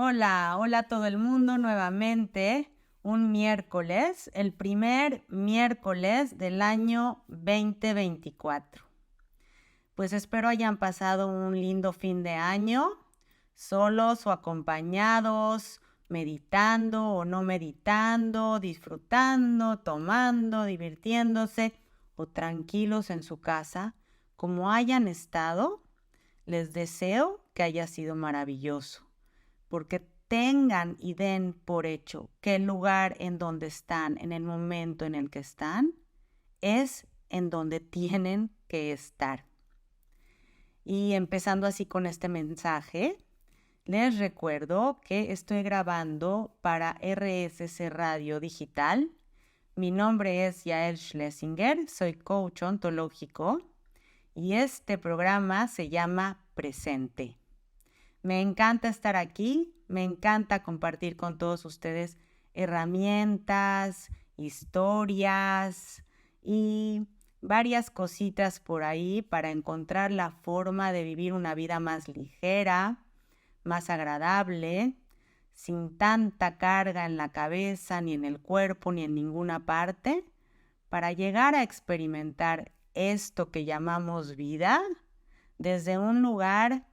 Hola, hola a todo el mundo nuevamente. Un miércoles, el primer miércoles del año 2024. Pues espero hayan pasado un lindo fin de año, solos o acompañados, meditando o no meditando, disfrutando, tomando, divirtiéndose o tranquilos en su casa. Como hayan estado, les deseo que haya sido maravilloso, porque tengan y den por hecho que el lugar en donde están, en el momento en el que están, es en donde tienen que estar. Y empezando así con este mensaje, les recuerdo que estoy grabando para RSC Radio Digital. Mi nombre es Yael Schlesinger, soy coach ontológico y este programa se llama Presente. Me encanta estar aquí, me encanta compartir con todos ustedes herramientas, historias y varias cositas por ahí para encontrar la forma de vivir una vida más ligera, más agradable, sin tanta carga en la cabeza, ni en el cuerpo, ni en ninguna parte, para llegar a experimentar esto que llamamos vida desde un lugar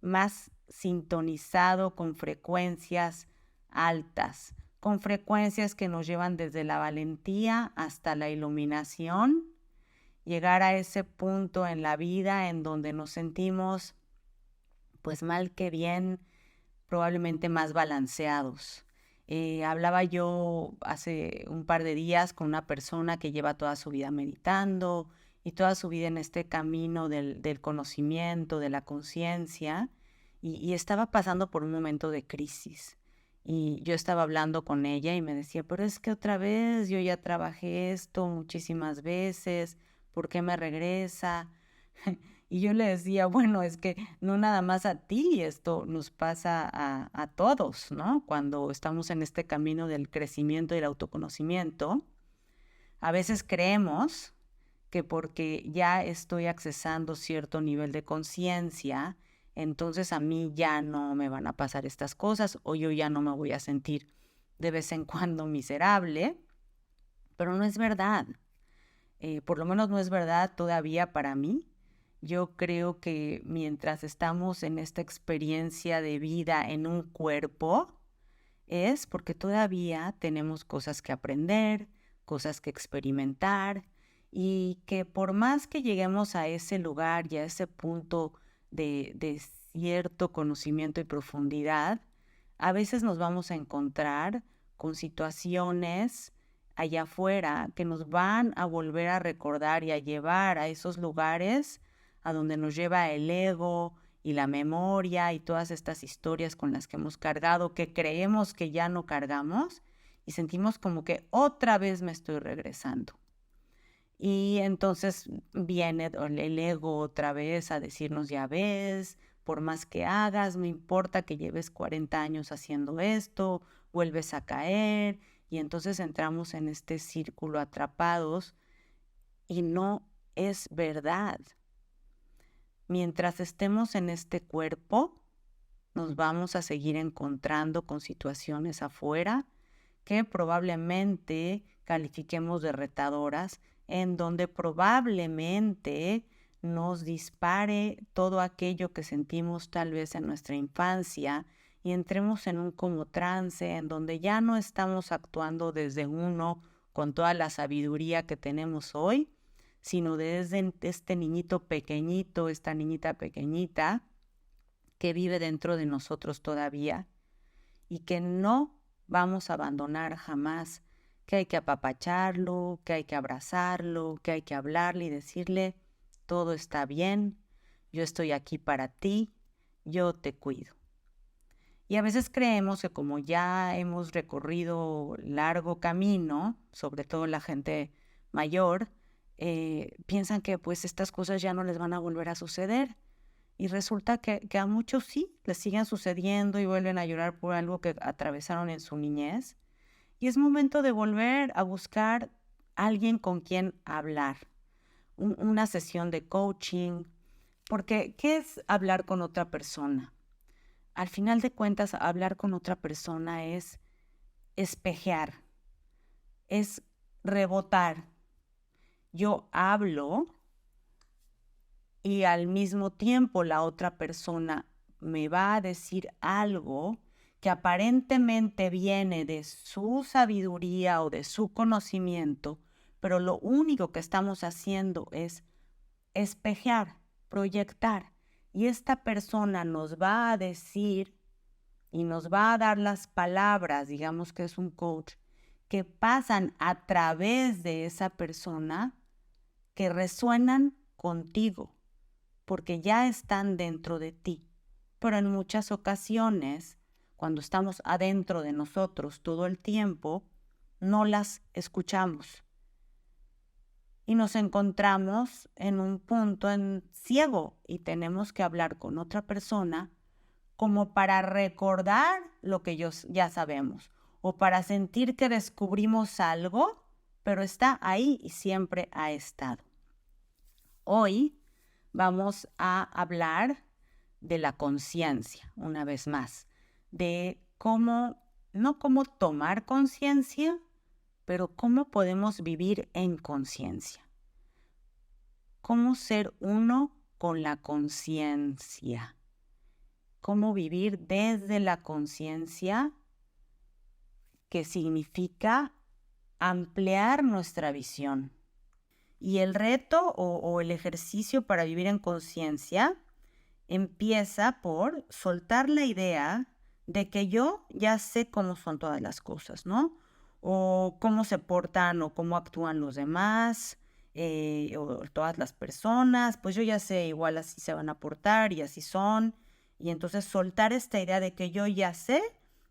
más sintonizado con frecuencias altas, con frecuencias que nos llevan desde la valentía hasta la iluminación, llegar a ese punto en la vida en donde nos sentimos, pues mal que bien, probablemente más balanceados. Hablaba yo hace un par de días con una persona que lleva toda su vida meditando y toda su vida en este camino del conocimiento, de la conciencia, y estaba pasando por un momento de crisis. Y yo estaba hablando con ella y me decía, pero es que otra vez yo ya trabajé esto muchísimas veces, ¿por qué me regresa? Y yo le decía, bueno, es que no nada más a ti, esto nos pasa a todos, ¿no? Cuando estamos en este camino del crecimiento y el autoconocimiento, a veces creemos que porque ya estoy accesando cierto nivel de conciencia, entonces a mí ya no me van a pasar estas cosas o yo ya no me voy a sentir de vez en cuando miserable, pero no es verdad. Por lo menos no es verdad todavía para mí. Yo creo que mientras estamos en esta experiencia de vida en un cuerpo, es porque todavía tenemos cosas que aprender, cosas que experimentar, y que por más que lleguemos a ese lugar y a ese punto de cierto conocimiento y profundidad, a veces nos vamos a encontrar con situaciones allá afuera que nos van a volver a recordar y a llevar a esos lugares a donde nos lleva el ego y la memoria y todas estas historias con las que hemos cargado, que creemos que ya no cargamos y sentimos como que otra vez me estoy regresando. Y entonces viene el ego otra vez a decirnos, ya ves, por más que hagas, no importa que lleves 40 años haciendo esto, vuelves a caer, y entonces entramos en este círculo atrapados y no es verdad. Mientras estemos en este cuerpo, nos vamos a seguir encontrando con situaciones afuera que probablemente califiquemos de retadoras, en donde probablemente nos dispare todo aquello que sentimos tal vez en nuestra infancia y entremos en un como trance en donde ya no estamos actuando desde uno con toda la sabiduría que tenemos hoy, sino desde este niñito pequeñito, esta niñita pequeñita que vive dentro de nosotros todavía y que no vamos a abandonar jamás, que hay que apapacharlo, que hay que abrazarlo, que hay que hablarle y decirle, todo está bien, yo estoy aquí para ti, yo te cuido. Y a veces creemos que como ya hemos recorrido largo camino, sobre todo la gente mayor, piensan que pues estas cosas ya no les van a volver a suceder. Y resulta que a muchos sí, les siguen sucediendo y vuelven a llorar por algo que atravesaron en su niñez. Y es momento de volver a buscar alguien con quien hablar, una sesión de coaching, porque ¿qué es hablar con otra persona? al final de cuentas, hablar con otra persona es espejear, es rebotar. Yo hablo y al mismo tiempo la otra persona me va a decir algo que aparentemente viene de su sabiduría o de su conocimiento, pero lo único que estamos haciendo es espejear, proyectar. Y esta persona nos va a decir y nos va a dar las palabras, digamos que es un coach, que pasan a través de esa persona, que resuenan contigo, porque ya están dentro de ti. Pero en muchas ocasiones, cuando estamos adentro de nosotros todo el tiempo, no las escuchamos. Y nos encontramos en un punto en ciego y tenemos que hablar con otra persona como para recordar lo que ya sabemos o para sentir que descubrimos algo, pero está ahí y siempre ha estado. Hoy vamos a hablar de la conciencia, una vez más, de cómo, no cómo tomar conciencia, pero cómo podemos vivir en conciencia. Cómo ser uno con la conciencia. Cómo vivir desde la conciencia, que significa ampliar nuestra visión. Y el reto o el ejercicio para vivir en conciencia empieza por soltar la idea de que yo ya sé cómo son todas las cosas, ¿no? O cómo se portan o cómo actúan los demás, o todas las personas, pues yo ya sé, igual así se van a portar y así son. Y entonces soltar esta idea de que yo ya sé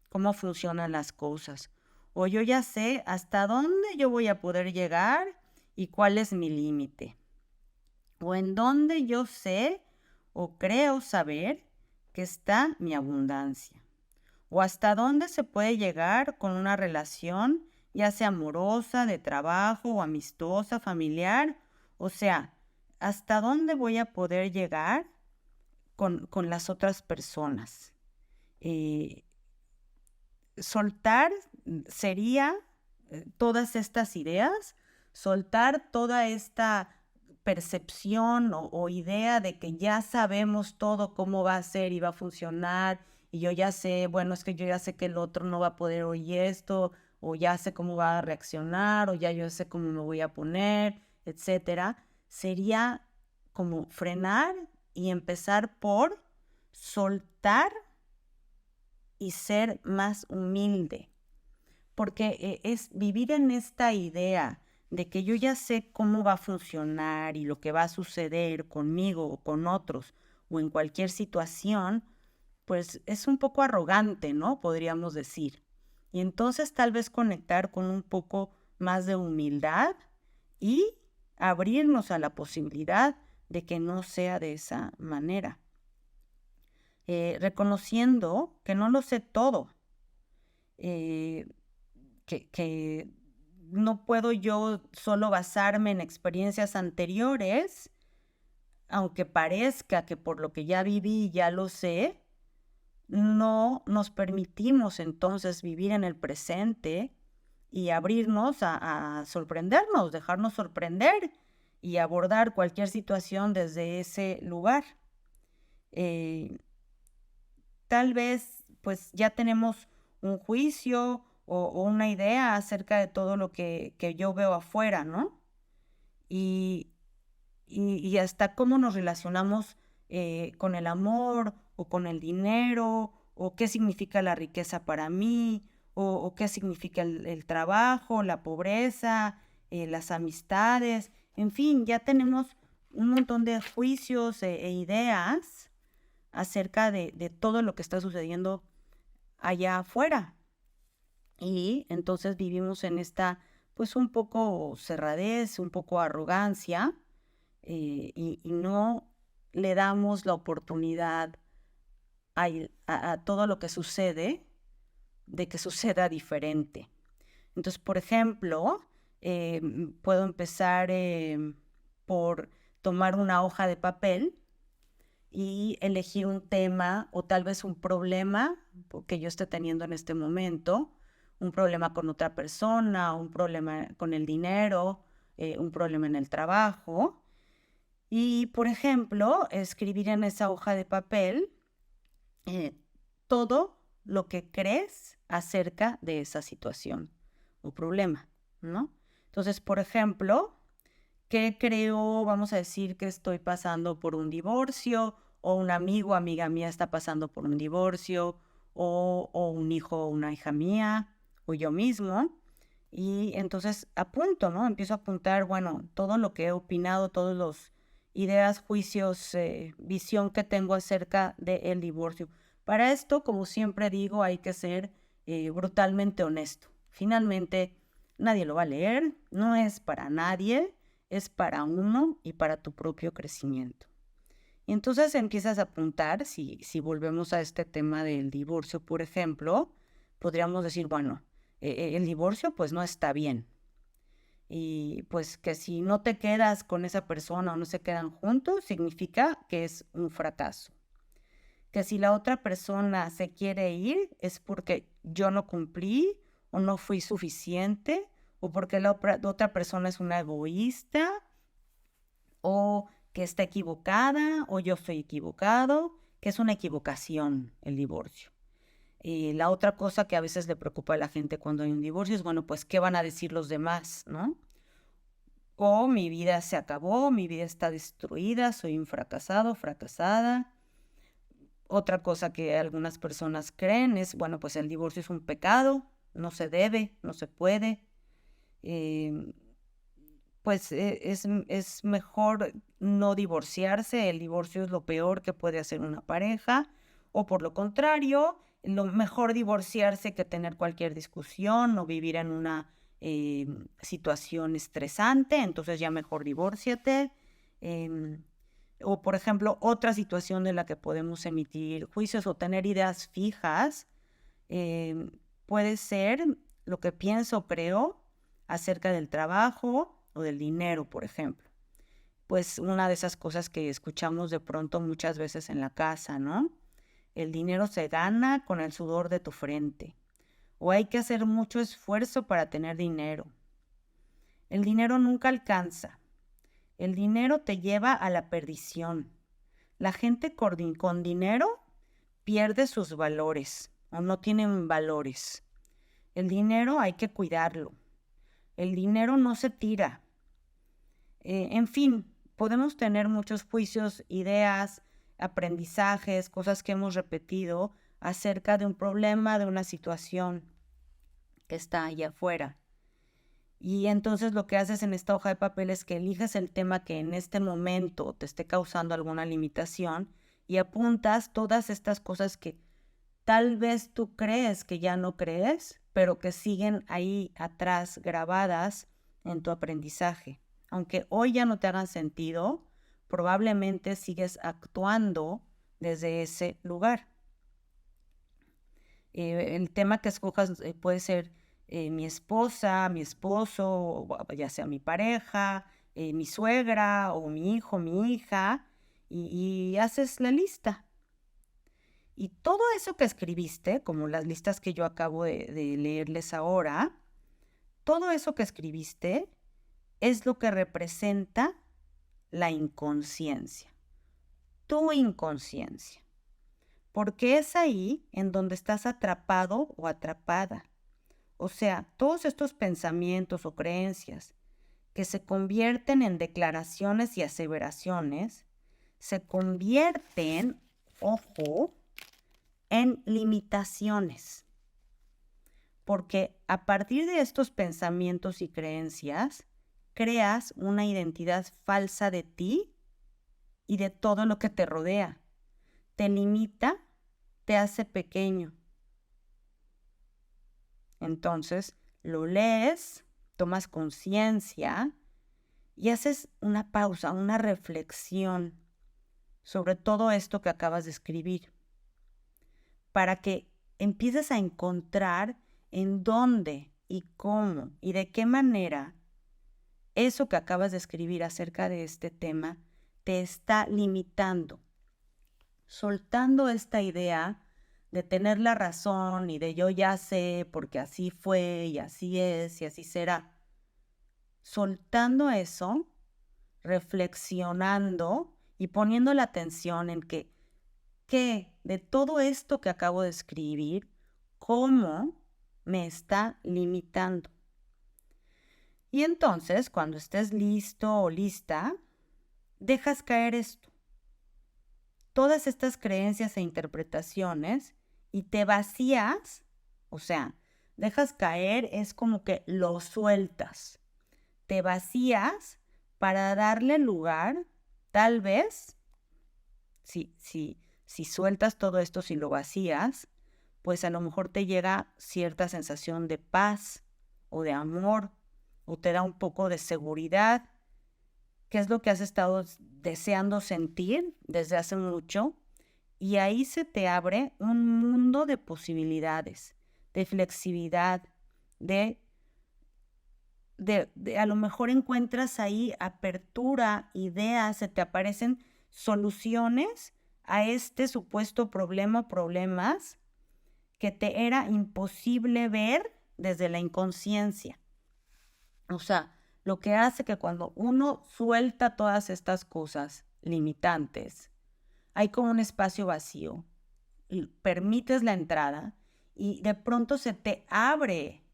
cómo funcionan las cosas. O yo ya sé hasta dónde yo voy a poder llegar y cuál es mi límite. O en dónde yo sé o creo saber que está mi abundancia. O hasta dónde se puede llegar con una relación, ya sea amorosa, de trabajo o amistosa, familiar. O sea, hasta dónde voy a poder llegar con las otras personas. Soltar sería todas estas ideas, soltar toda esta percepción o idea de que ya sabemos todo cómo va a ser y va a funcionar, y yo ya sé, bueno, es que yo ya sé que el otro no va a poder oír esto, o ya sé cómo va a reaccionar, o ya yo sé cómo me voy a poner, etcétera. Sería como frenar y empezar por soltar y ser más humilde, porque es vivir en esta idea de que yo ya sé cómo va a funcionar y lo que va a suceder conmigo o con otros o en cualquier situación, pues es un poco arrogante, ¿no? Podríamos decir. Y entonces tal vez conectar con un poco más de humildad y abrirnos a la posibilidad de que no sea de esa manera. Reconociendo que no lo sé todo, que no puedo yo solo basarme en experiencias anteriores, aunque parezca que por lo que ya viví ya lo sé. No nos permitimos entonces vivir en el presente y abrirnos a sorprendernos, dejarnos sorprender y abordar cualquier situación desde ese lugar. Tal vez pues ya tenemos un juicio o una idea acerca de todo lo que yo veo afuera, ¿no? Y, y hasta cómo nos relacionamos con el amor o con el dinero, o qué significa la riqueza para mí, o qué significa el trabajo, la pobreza, las amistades, en fin, ya tenemos un montón de juicios e ideas acerca de todo lo que está sucediendo allá afuera. Y entonces vivimos en esta, pues un poco cerradez, un poco arrogancia, y no le damos la oportunidad a todo lo que sucede, de que suceda diferente. Entonces, por ejemplo, puedo empezar por tomar una hoja de papel y elegir un tema o tal vez un problema que yo esté teniendo en este momento, un problema con otra persona, un problema con el dinero, un problema en el trabajo. Y, por ejemplo, escribir en esa hoja de papel eh, todo lo que crees acerca de esa situación o problema, ¿no? Entonces, por ejemplo, ¿qué creo? Vamos a decir que estoy pasando por un divorcio, o un amigo o amiga mía está pasando por un divorcio, o un hijo o una hija mía, o yo mismo. Y entonces apunto, ¿no? Empiezo a apuntar, bueno, todo lo que he opinado, todos los ideas, juicios, visión que tengo acerca del divorcio. Para esto, como siempre digo, hay que ser brutalmente honesto. Finalmente, nadie lo va a leer, no es para nadie, es para uno y para tu propio crecimiento. Y entonces empiezas a apuntar, si volvemos a este tema del divorcio, por ejemplo, podríamos decir, bueno, el divorcio pues no está bien. Y pues que si no te quedas con esa persona o no se quedan juntos, significa que es un fracaso. Que si la otra persona se quiere ir es porque yo no cumplí o no fui suficiente o porque la otra persona es una egoísta o que está equivocada o yo estoy equivocado, que es una equivocación el divorcio. Y la otra cosa que a veces le preocupa a la gente cuando hay un divorcio es, bueno, pues, ¿qué van a decir los demás, no? O mi vida se acabó, mi vida está destruida, soy un fracasado, fracasada. Otra cosa que algunas personas creen es, bueno, pues el divorcio es un pecado, no se debe, no se puede. Pues es mejor no divorciarse, el divorcio es lo peor que puede hacer una pareja, o por lo contrario, lo mejor divorciarse que tener cualquier discusión o vivir en una situación estresante, entonces ya mejor divórciate. O por ejemplo, otra situación de la que podemos emitir juicios o tener ideas fijas, puede ser lo que pienso o creo acerca del trabajo o del dinero, por ejemplo. Pues una de esas cosas que escuchamos de pronto muchas veces en la casa, ¿no? El dinero se gana con el sudor de tu frente. O hay que hacer mucho esfuerzo para tener dinero. El dinero nunca alcanza. El dinero te lleva a la perdición. La gente con dinero pierde sus valores o no tienen valores. El dinero hay que cuidarlo. El dinero no se tira. En fin, podemos tener muchos juicios, ideas, aprendizajes, cosas que hemos repetido acerca de un problema, de una situación que está allá afuera. Y entonces lo que haces en esta hoja de papel es que eliges el tema que en este momento te esté causando alguna limitación y apuntas todas estas cosas que tal vez tú crees que ya no crees, pero que siguen ahí atrás grabadas en tu aprendizaje. Aunque hoy ya no te hagan sentido, probablemente sigues actuando desde ese lugar. El tema que escojas puede ser mi esposa, mi esposo, ya sea mi pareja, mi suegra o mi hijo, mi hija, y haces la lista. Y todo eso que escribiste, como las listas que yo acabo de leerles ahora, todo eso que escribiste es lo que representa la inconsciencia, tu inconsciencia, porque es ahí en donde estás atrapado o atrapada. O sea, todos estos pensamientos o creencias que se convierten en declaraciones y aseveraciones, se convierten, ojo, en limitaciones. Porque a partir de estos pensamientos y creencias, creas una identidad falsa de ti y de todo lo que te rodea. Te limita, te hace pequeño. Entonces, lo lees, tomas conciencia y haces una pausa, una reflexión sobre todo esto que acabas de escribir, para que empieces a encontrar en dónde y cómo y de qué manera eso que acabas de escribir acerca de este tema te está limitando. soltando esta idea de tener la razón y de yo ya sé porque así fue y así es y así será. Soltando eso, reflexionando y poniendo la atención en que de todo esto que acabo de escribir, cómo me está limitando. Y entonces, cuando estés listo o lista, dejas caer esto, todas estas creencias e interpretaciones y te vacías, o sea, dejas caer es como que lo sueltas, te vacías para darle lugar, tal vez, si sueltas todo esto, si lo vacías, pues a lo mejor te llega cierta sensación de paz o de amor o te da un poco de seguridad, que es lo que has estado deseando sentir desde hace mucho, y ahí se te abre un mundo de posibilidades, de flexibilidad, de a lo mejor encuentras ahí apertura, ideas, se te aparecen soluciones a este supuesto problema o problemas que te era imposible ver desde la inconsciencia. O sea, lo que hace que cuando uno suelta todas estas cosas limitantes, hay como un espacio vacío, y permites la entrada y de pronto se te abre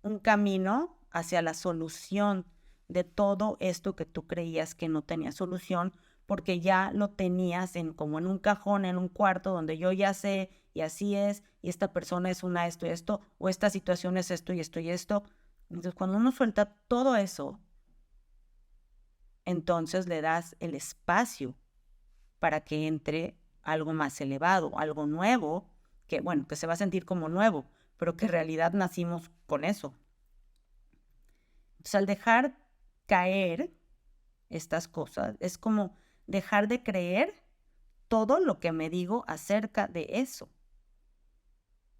un camino hacia la solución de todo esto que tú creías que no tenía solución, porque ya lo tenías como en un cajón, en un cuarto donde yo ya sé y así es, y esta persona es una esto y esto, o esta situación es esto y esto y esto. Entonces, cuando uno suelta todo eso, entonces le das el espacio para que entre algo más elevado, algo nuevo, que bueno, que se va a sentir como nuevo, pero que en realidad nacimos con eso. Entonces, al dejar caer estas cosas, es como dejar de creer todo lo que me digo acerca de eso.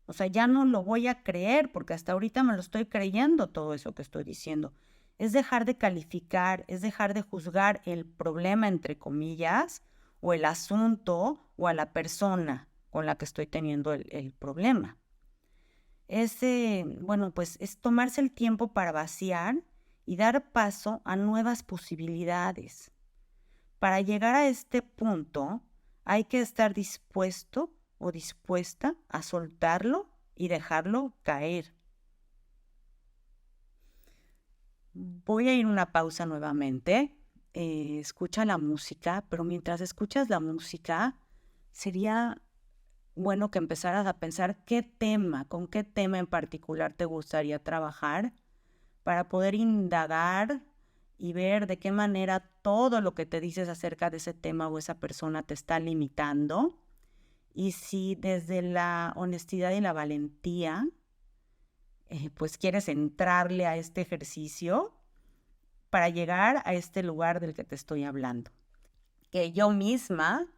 O sea, ya no lo voy a creer porque hasta ahorita me lo estoy creyendo todo eso que estoy diciendo. Es dejar de calificar, es dejar de juzgar el problema, entre comillas, o el asunto o a la persona con la que estoy teniendo el problema. Bueno, pues es tomarse el tiempo para vaciar y dar paso a nuevas posibilidades. Para llegar a este punto, hay que estar dispuesto o dispuesta a soltarlo y dejarlo caer. Voy a ir a una pausa nuevamente. Escucha la música, pero mientras escuchas la música, sería bueno que empezaras a pensar con qué tema en particular te gustaría trabajar para poder indagar y ver de qué manera todo lo que te dices acerca de ese tema o esa persona te está limitando. Y si desde la honestidad y la valentía, pues quieres entrarle a este ejercicio para llegar a este lugar del que te estoy hablando, que yo misma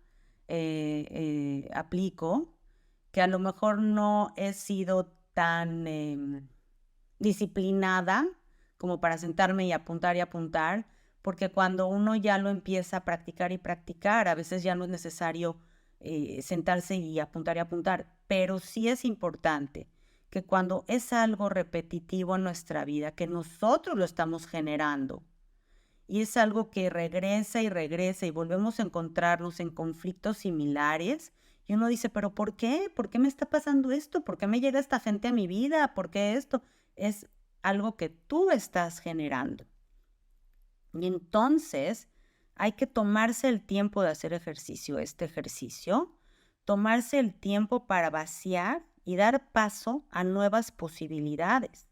aplico, que a lo mejor no he sido tan disciplinada como para sentarme y apuntar, porque cuando uno ya lo empieza a practicar y practicar, a veces ya no es necesario sentarse y apuntar, pero sí es importante que cuando es algo repetitivo en nuestra vida, que nosotros lo estamos generando, y es algo que regresa y regresa y volvemos a encontrarnos en conflictos similares, y uno dice, pero ¿por qué? ¿Por qué me está pasando esto? ¿Por qué me llega esta gente a mi vida? ¿Por qué esto? Es algo que tú estás generando. Y entonces hay que tomarse el tiempo de hacer este ejercicio, tomarse el tiempo para vaciar y dar paso a nuevas posibilidades.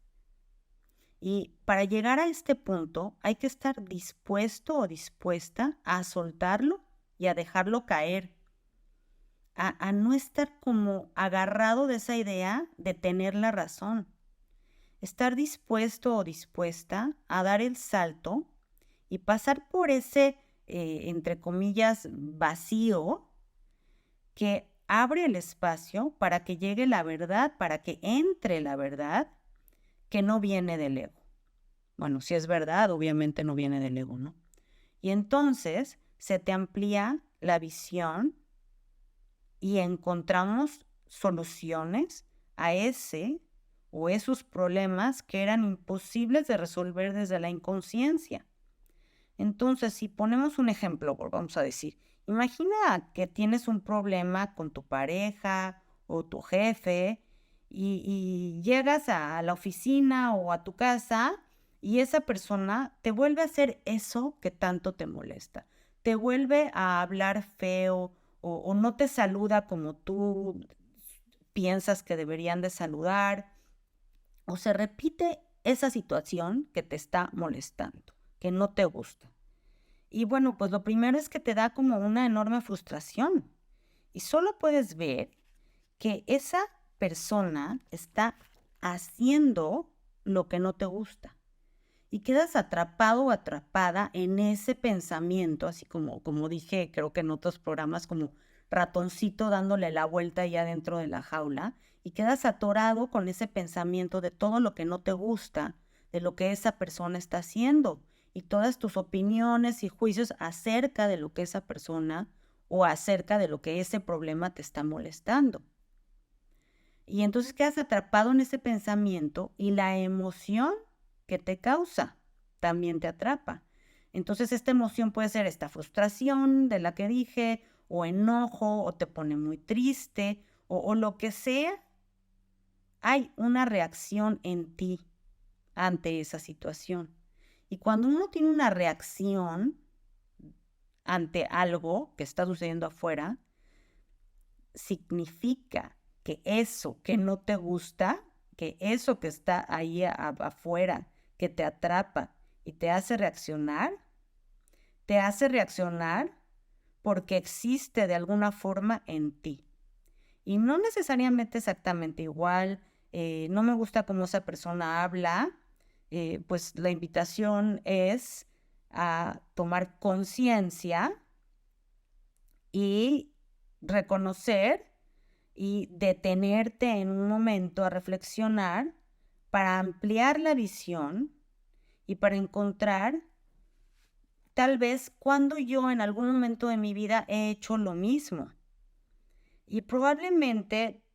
Y para llegar a este punto hay que estar dispuesto o dispuesta a soltarlo y a dejarlo caer, a no estar como agarrado de esa idea de tener la razón. Estar dispuesto o dispuesta a dar el salto y pasar por ese, entre comillas, vacío que abre el espacio para que llegue la verdad, para que entre la verdad que no viene del ego. Bueno, si es verdad, obviamente no viene del ego, ¿no? Y entonces se te amplía la visión y encontramos soluciones a ese o esos problemas que eran imposibles de resolver desde la inconsciencia. Entonces, si ponemos un ejemplo, vamos a decir, imagina que tienes un problema con tu pareja o tu jefe y llegas a la oficina o a tu casa y esa persona te vuelve a hacer eso que tanto te molesta. Te vuelve a hablar feo o no te saluda como tú piensas que deberían de saludar, o se repite esa situación que te está molestando, que no te gusta. Y bueno, pues lo primero es que te da como una enorme frustración y solo puedes ver que esa persona está haciendo lo que no te gusta y quedas atrapado o atrapada en ese pensamiento, así como dije, creo que en otros programas, como ratoncito dándole la vuelta ya dentro de la jaula, y quedas atorado con ese pensamiento de todo lo que no te gusta, de lo que esa persona está haciendo, y todas tus opiniones y juicios acerca de lo que esa persona o acerca de lo que ese problema te está molestando. Y entonces quedas atrapado en ese pensamiento y la emoción que te causa también te atrapa. Entonces esta emoción puede ser esta frustración de la que dije, o enojo, o te pone muy triste, o lo que sea. Hay una reacción en ti ante esa situación. Y cuando uno tiene una reacción ante algo que está sucediendo afuera, significa que eso que no te gusta, que eso que está ahí afuera, que te atrapa y te hace reaccionar porque existe de alguna forma en ti. Y no necesariamente exactamente igual, no me gusta cómo esa persona habla, pues la invitación es a tomar conciencia y reconocer y detenerte en un momento a reflexionar para ampliar la visión y para encontrar tal vez cuando yo en algún momento de mi vida he hecho lo mismo. Y probablemente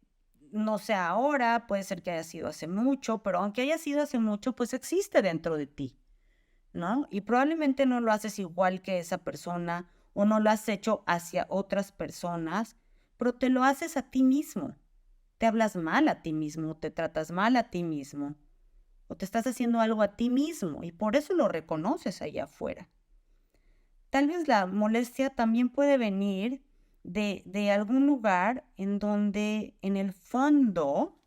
no sea ahora, puede ser que haya sido hace mucho, pero aunque haya sido hace mucho, pues existe dentro de ti, ¿no? Y probablemente no lo haces igual que esa persona o no lo has hecho hacia otras personas, pero te lo haces a ti mismo. Te hablas mal a ti mismo, te tratas mal a ti mismo, o te estás haciendo algo a ti mismo y por eso lo reconoces allá afuera. Tal vez la molestia también puede venir de algún lugar en donde en el fondo,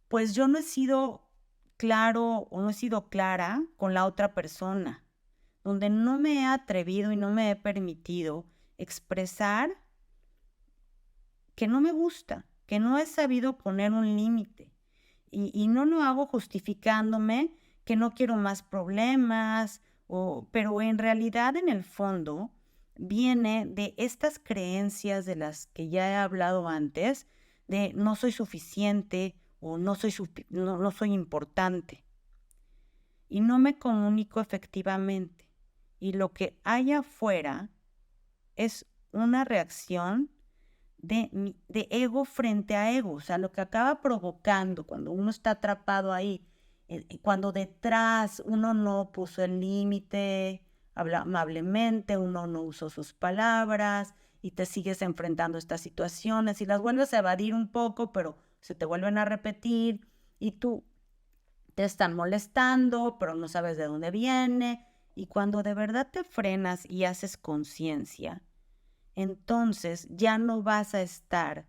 pues yo no he sido claro o no he sido clara con la otra persona, donde no me he atrevido y no me he permitido expresar que no me gusta, que no he sabido poner un límite. Y no lo hago justificándome que no quiero más problemas, pero en realidad en el fondo viene de estas creencias de las que ya he hablado antes, de no soy suficiente o no soy importante. Y no me comunico efectivamente. Y lo que hay afuera es una reacción de ego frente a ego, o sea, lo que acaba provocando cuando uno está atrapado ahí, cuando detrás uno no puso el límite, habla amablemente, uno no usó sus palabras y te sigues enfrentando a estas situaciones y las vuelves a evadir un poco, pero se te vuelven a repetir y tú te están molestando, pero no sabes de dónde viene. Y cuando de verdad te frenas y haces conciencia, entonces ya no vas a estar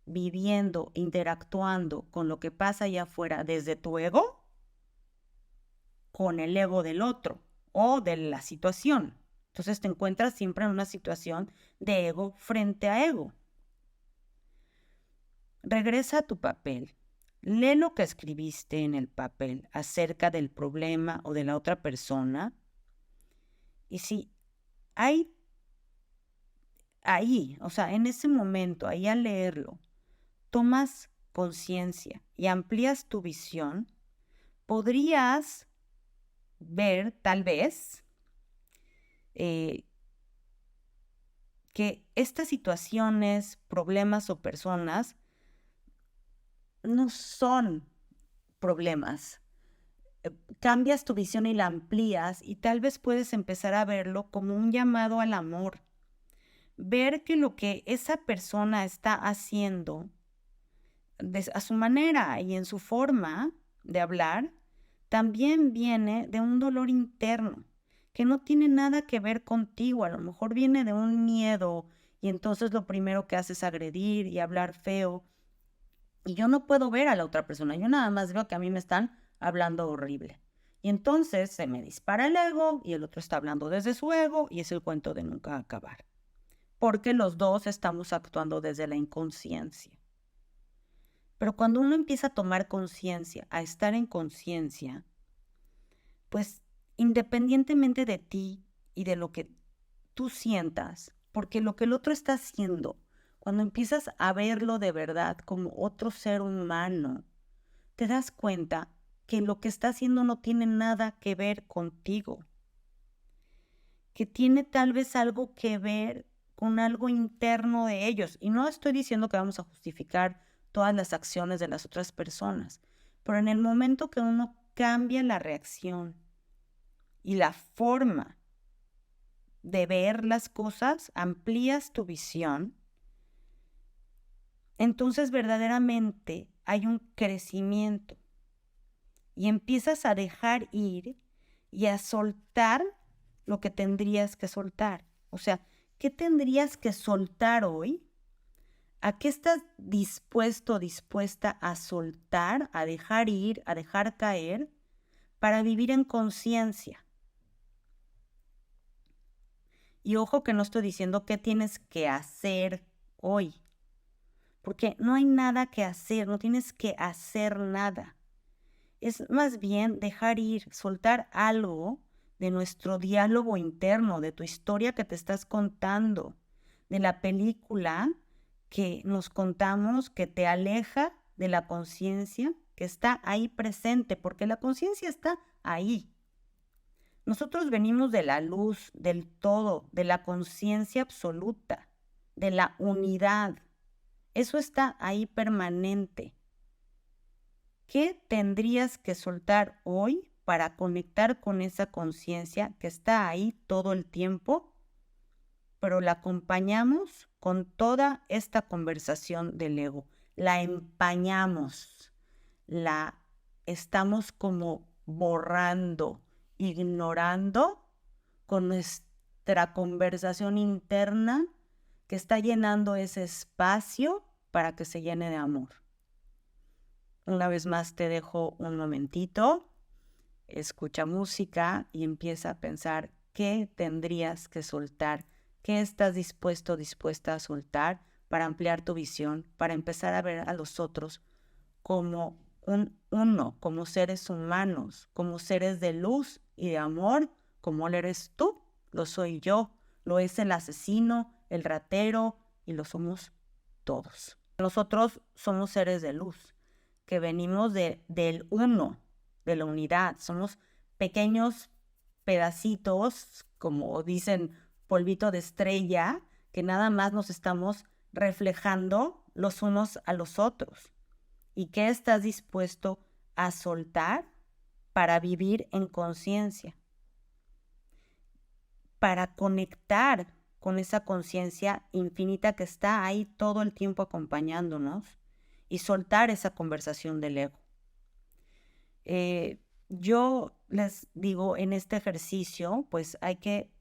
viviendo, interactuando con lo que pasa allá afuera desde tu ego, con el ego del otro o de la situación. Entonces te encuentras siempre en una situación de ego frente a ego. Regresa a tu papel. Lee lo que escribiste en el papel acerca del problema o de la otra persona. Y si hay ahí, o sea, en ese momento, ahí al leerlo, tomas conciencia y amplías tu visión, podrías ver tal vez que estas situaciones, problemas o personas no son problemas. Cambias tu visión y la amplías y tal vez puedes empezar a verlo como un llamado al amor. Ver que lo que esa persona está haciendo a su manera y en su forma de hablar, también viene de un dolor interno que no tiene nada que ver contigo. A lo mejor viene de un miedo y entonces lo primero que hace es agredir y hablar feo. Y yo no puedo ver a la otra persona, yo nada más veo que a mí me están hablando horrible. Y entonces se me dispara el ego y el otro está hablando desde su ego y es el cuento de nunca acabar. Porque los dos estamos actuando desde la inconsciencia. Pero cuando uno empieza a tomar conciencia, a estar en conciencia, pues independientemente de ti y de lo que tú sientas, porque lo que el otro está haciendo, cuando empiezas a verlo de verdad como otro ser humano, te das cuenta que lo que está haciendo no tiene nada que ver contigo, que tiene tal vez algo que ver con algo interno de ellos. Y no estoy diciendo que vamos a justificar todas las acciones de las otras personas, pero en el momento que uno cambia la reacción y la forma de ver las cosas, amplías tu visión, entonces verdaderamente hay un crecimiento y empiezas a dejar ir y a soltar lo que tendrías que soltar. O sea, ¿qué tendrías que soltar hoy? ¿A qué estás dispuesto o dispuesta a soltar, a dejar ir, a dejar caer para vivir en conciencia? Y ojo que no estoy diciendo qué tienes que hacer hoy, porque no hay nada que hacer, no tienes que hacer nada. Es más bien dejar ir, soltar algo de nuestro diálogo interno, de tu historia que te estás contando, de la película que nos contamos que te aleja de la conciencia que está ahí presente, porque la conciencia está ahí. Nosotros venimos de la luz, del todo, de la conciencia absoluta, de la unidad. Eso está ahí permanente. ¿Qué tendrías que soltar hoy para conectar con esa conciencia que está ahí todo el tiempo, pero la acompañamos con toda esta conversación del ego? La empañamos, la estamos como borrando, ignorando con nuestra conversación interna que está llenando ese espacio para que se llene de amor. Una vez más te dejo un momentito, escucha música y empieza a pensar qué tendrías que soltar, qué estás dispuesto o dispuesta a soltar para ampliar tu visión, para empezar a ver a los otros como un uno, como seres humanos, como seres de luz y de amor, como lo eres tú, lo soy yo, lo es el asesino, el ratero y lo somos todos. Nosotros somos seres de luz que venimos del uno, de la unidad. Somos pequeños pedacitos, como dicen, polvito de estrella, que nada más nos estamos reflejando los unos a los otros. ¿Y qué estás dispuesto a soltar para vivir en conciencia? Para conectar con esa conciencia infinita que está ahí todo el tiempo acompañándonos y soltar esa conversación del ego. Yo les digo, en este ejercicio, pues hay que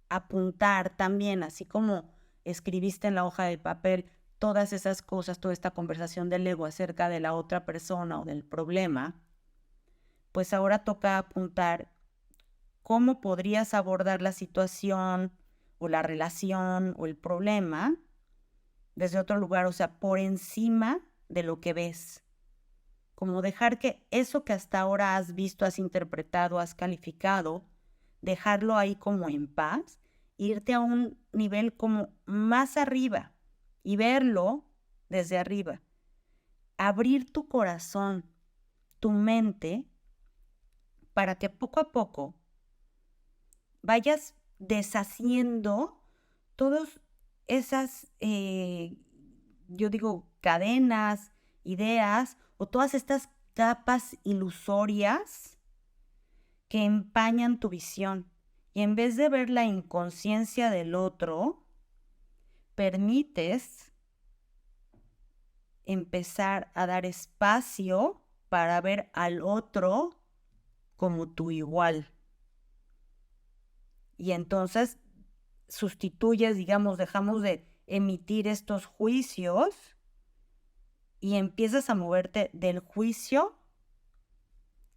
apuntar también, así como escribiste en la hoja de papel todas esas cosas, toda esta conversación del ego acerca de la otra persona o del problema, pues ahora toca apuntar cómo podrías abordar la situación o la relación o el problema desde otro lugar, o sea, por encima de lo que ves. Como dejar que eso que hasta ahora has visto, has interpretado, has calificado, dejarlo ahí como en paz, irte a un nivel como más arriba y verlo desde arriba. Abrir tu corazón, tu mente, para que poco a poco vayas deshaciendo todos esas, yo digo, cadenas, ideas o todas estas capas ilusorias que empañan tu visión. Y en vez de ver la inconsciencia del otro, permites empezar a dar espacio para ver al otro como tu igual. Y entonces sustituyes, digamos, dejamos de emitir estos juicios y empiezas a moverte del juicio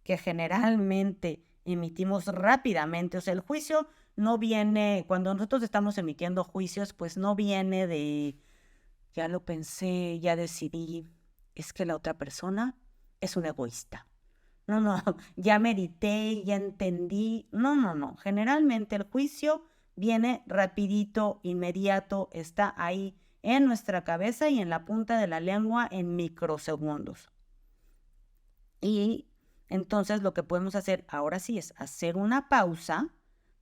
que generalmente emitimos rápidamente. O sea, el juicio no viene, cuando nosotros estamos emitiendo juicios, pues no viene de, ya lo pensé, ya decidí, es que la otra persona es un egoísta. No, ya medité, ya entendí. No. Generalmente el juicio viene rapidito, inmediato, está ahí en nuestra cabeza y en la punta de la lengua en microsegundos. Y entonces lo que podemos hacer ahora sí es hacer una pausa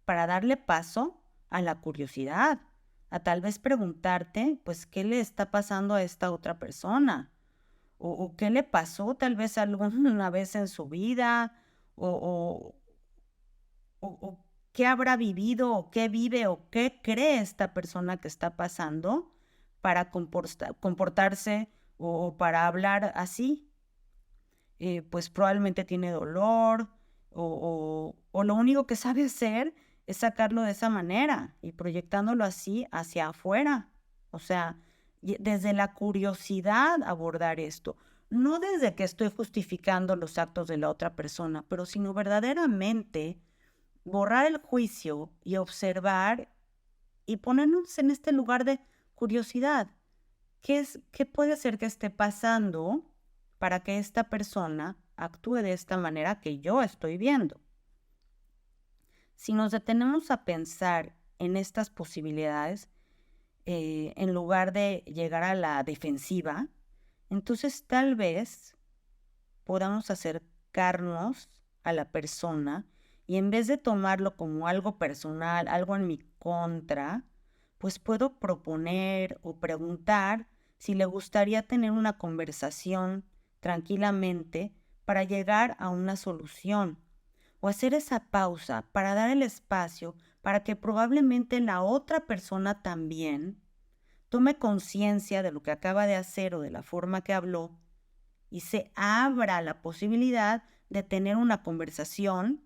para darle paso a la curiosidad, a tal vez preguntarte, pues, ¿qué le está pasando a esta otra persona? O qué le pasó tal vez alguna vez en su vida, o, o qué habrá vivido, o qué vive, o qué cree esta persona que está pasando para comportarse o para hablar así. Pues probablemente tiene dolor o lo único que sabe hacer es sacarlo de esa manera y proyectándolo así hacia afuera. O sea, desde la curiosidad abordar esto, no desde que estoy justificando los actos de la otra persona, pero sino verdaderamente borrar el juicio y observar y ponernos en este lugar de curiosidad. ¿Qué puede ser que esté pasando para que esta persona actúe de esta manera que yo estoy viendo? Si nos detenemos a pensar en estas posibilidades, en lugar de llegar a la defensiva, entonces tal vez podamos acercarnos a la persona y en vez de tomarlo como algo personal, algo en mi contra, pues puedo proponer o preguntar si le gustaría tener una conversación tranquilamente para llegar a una solución o hacer esa pausa para dar el espacio para que probablemente la otra persona también tome conciencia de lo que acaba de hacer o de la forma que habló y se abra la posibilidad de tener una conversación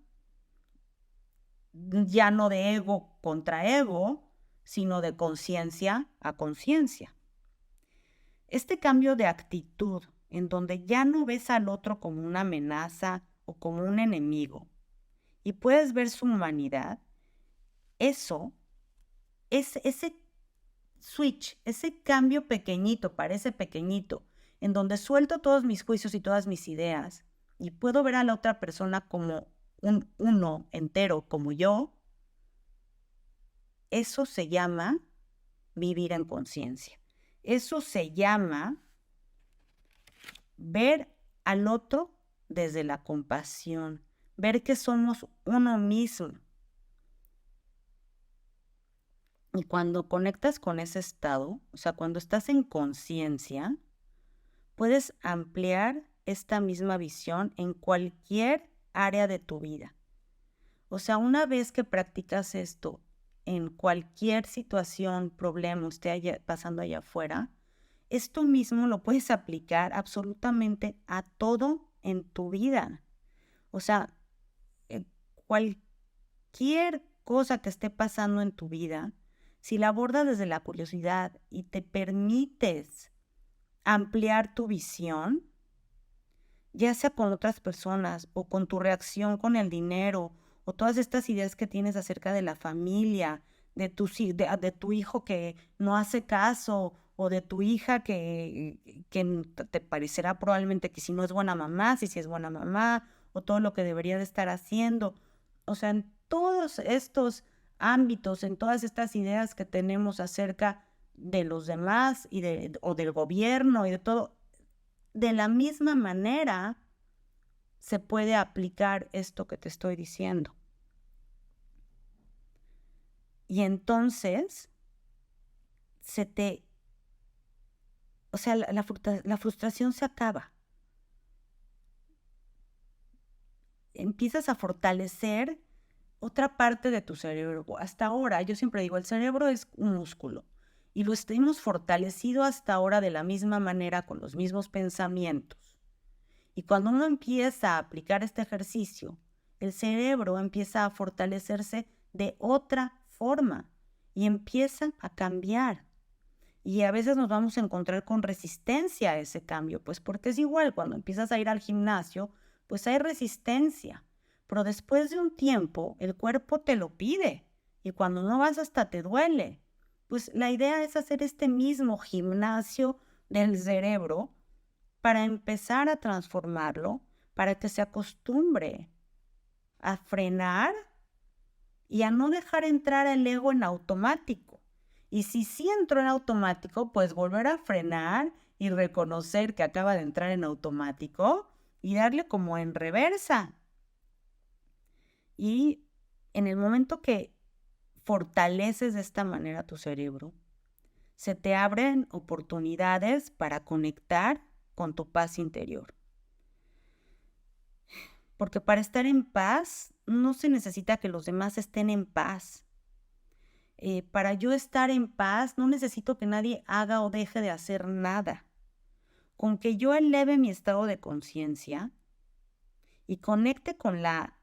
ya no de ego contra ego, sino de conciencia a conciencia. Este cambio de actitud en donde ya no ves al otro como una amenaza o como un enemigo y puedes ver su humanidad, eso es ese switch, ese cambio pequeñito, parece pequeñito, en donde suelto todos mis juicios y todas mis ideas y puedo ver a la otra persona como un uno entero, como yo, eso se llama vivir en conciencia. Eso se llama ver al otro desde la compasión, ver que somos uno mismo. Y cuando conectas con ese estado, o sea, cuando estás en conciencia, puedes ampliar esta misma visión en cualquier área de tu vida. O sea, una vez que practicas esto en cualquier situación, problema esté pasando allá afuera, esto mismo lo puedes aplicar absolutamente a todo en tu vida. O sea, cualquier cosa que esté pasando en tu vida, si la abordas desde la curiosidad y te permites ampliar tu visión, ya sea con otras personas o con tu reacción con el dinero o todas estas ideas que tienes acerca de la familia, de tu hijo que no hace caso o de tu hija que te parecerá probablemente que si no es buena mamá, si es buena mamá o todo lo que debería de estar haciendo. O sea, en todos estos ámbitos, en todas estas ideas que tenemos acerca de los demás o del gobierno y de todo, de la misma manera se puede aplicar esto que te estoy diciendo. Y entonces la frustración se acaba. Empiezas a fortalecer otra parte de tu cerebro. Hasta ahora, yo siempre digo, el cerebro es un músculo y lo hemos fortalecido hasta ahora de la misma manera, con los mismos pensamientos. Y cuando uno empieza a aplicar este ejercicio, el cerebro empieza a fortalecerse de otra forma y empieza a cambiar. Y a veces nos vamos a encontrar con resistencia a ese cambio, pues porque es igual, cuando empiezas a ir al gimnasio, pues hay resistencia. Pero después de un tiempo, el cuerpo te lo pide. Y cuando no vas hasta te duele. Pues la idea es hacer este mismo gimnasio del cerebro para empezar a transformarlo, para que se acostumbre a frenar y a no dejar entrar el ego en automático. Y si sí entró en automático, pues volver a frenar y reconocer que acaba de entrar en automático y darle como en reversa. Y en el momento que fortaleces de esta manera tu cerebro, se te abren oportunidades para conectar con tu paz interior. Porque para estar en paz no se necesita que los demás estén en paz. Para yo estar en paz no necesito que nadie haga o deje de hacer nada. Con que yo eleve mi estado de conciencia y conecte con la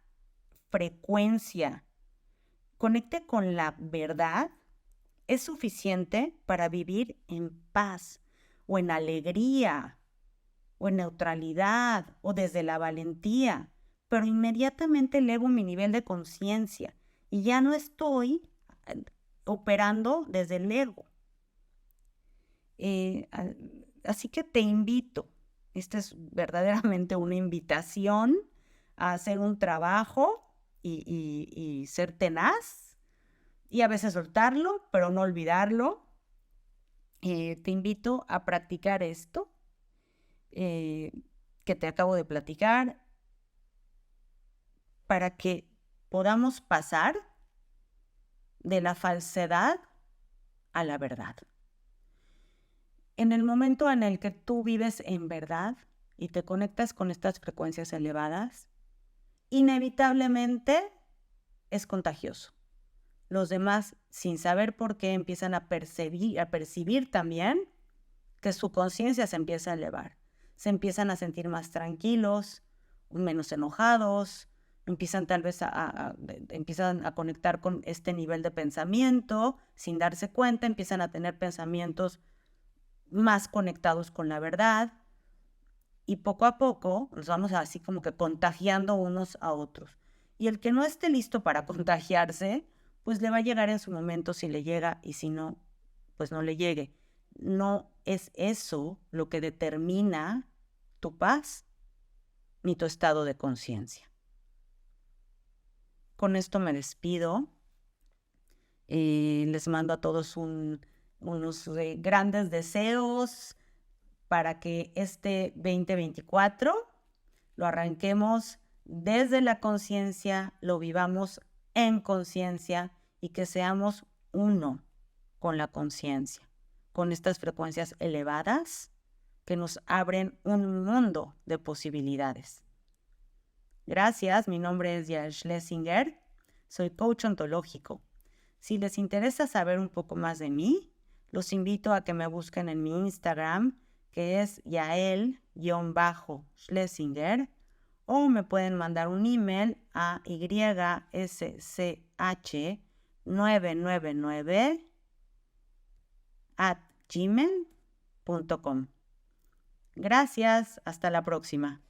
frecuencia, conecte con la verdad, es suficiente para vivir en paz o en alegría o en neutralidad o desde la valentía, pero inmediatamente elevo mi nivel de conciencia y ya no estoy operando desde el ego. Así que te invito, esta es verdaderamente una invitación a hacer un trabajo y ser tenaz y a veces soltarlo, pero no olvidarlo. Te invito a practicar esto que te acabo de platicar para que podamos pasar de la falsedad a la verdad. En el momento en el que tú vives en verdad y te conectas con estas frecuencias elevadas, inevitablemente es contagioso. Los demás, sin saber por qué, empiezan a percibir también que su conciencia se empieza a elevar. Se empiezan a sentir más tranquilos, menos enojados, empiezan tal vez empiezan a conectar con este nivel de pensamiento, sin darse cuenta, empiezan a tener pensamientos más conectados con la verdad y poco a poco nos vamos así como que contagiando unos a otros. Y el que no esté listo para contagiarse, pues le va a llegar en su momento si le llega y si no, pues no le llegue. No es eso lo que determina tu paz ni tu estado de conciencia. Con esto me despido. Les mando a todos unos grandes deseos para que este 2024 lo arranquemos desde la conciencia, lo vivamos en conciencia y que seamos uno con la conciencia, con estas frecuencias elevadas que nos abren un mundo de posibilidades. Gracias, mi nombre es Yael Schlesinger, soy coach ontológico. Si les interesa saber un poco más de mí, los invito a que me busquen en mi Instagram, que es Yael_Schlesinger, o me pueden mandar un email a ysch999@gmail.com. Gracias, hasta la próxima.